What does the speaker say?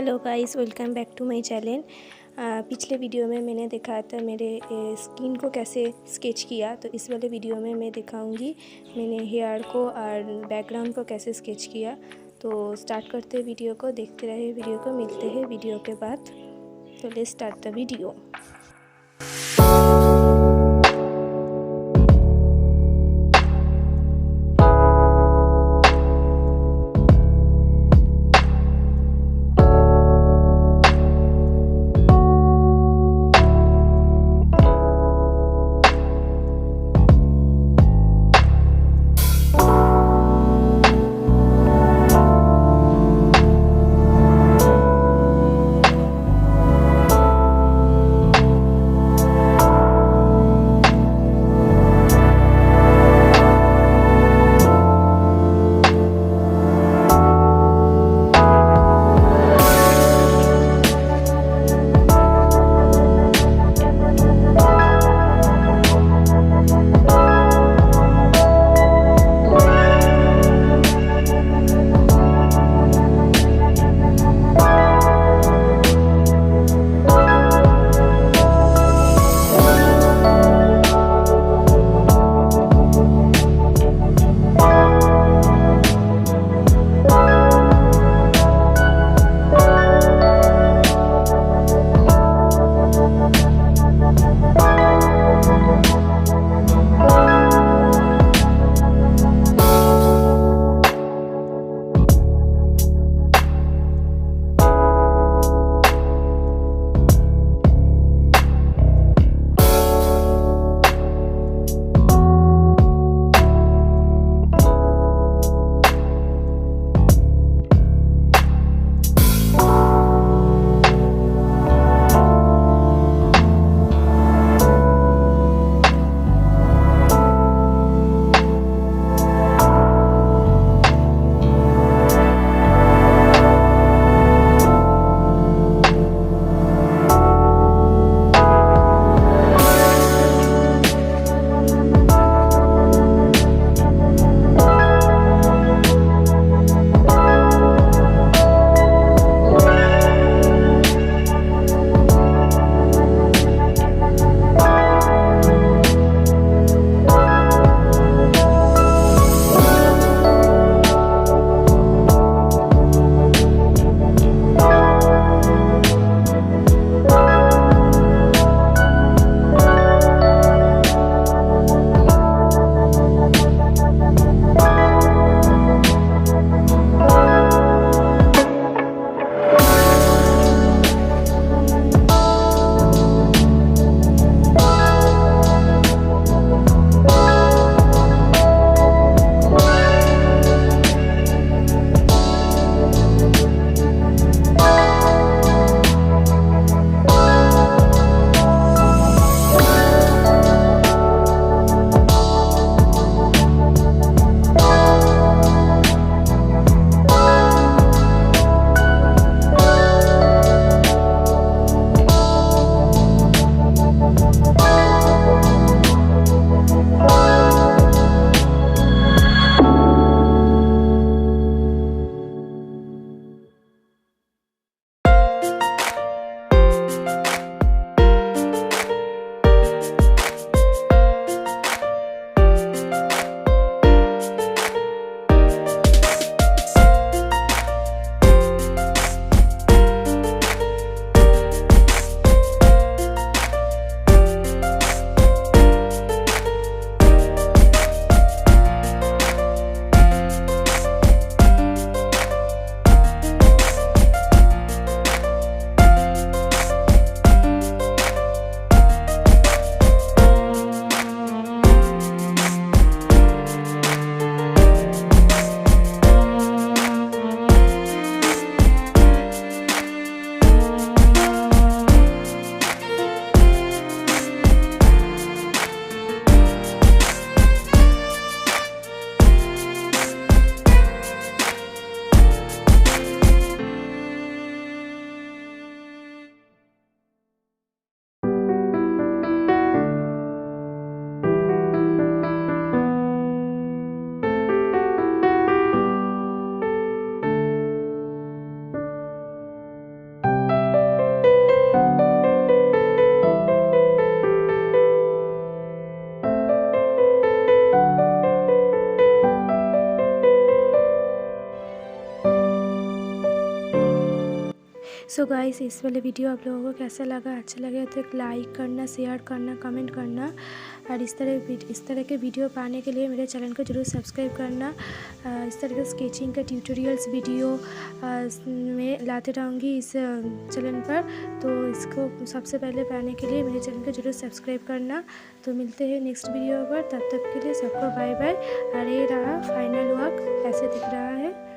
Hello guys, welcome back to my channel. पिछले video में मैंने दिखाया था मेरे स्किन को कैसे स्केच किया, तो इस वाले वीडियो में मैं दिखाऊंगी मैंने हेयर को और बैकग्राउंड को कैसे स्केच किया। तो स्टार्ट करते हैं वीडियो को, देखते रहे वीडियो को, मिलते हैं वीडियो के बाद। तो let's start the video. So guys, इस वाले वीडियो आप लोगों को कैसा लगा? अच्छा लगे तो एक लाइक करना, शेयर करना, कमेंट करना और इस तरह के वीडियो पाने के लिए मेरे चैनल को जरूर सब्सक्राइब करना। इस तरह के स्केचिंग का ट्यूटोरियल्स वीडियो में लाते रहूँगी इस चैनल पर, तो इसको सबसे पहले पाने के लिए मेरे चैनल को जरूर सब्सक्राइब करना। तो मिलते हैं नेक्स्ट वीडियो पर, तब तक के लिए सबको बाय बाय। और ये रहा फाइनल वर्क, ऐसे दिख रहा है।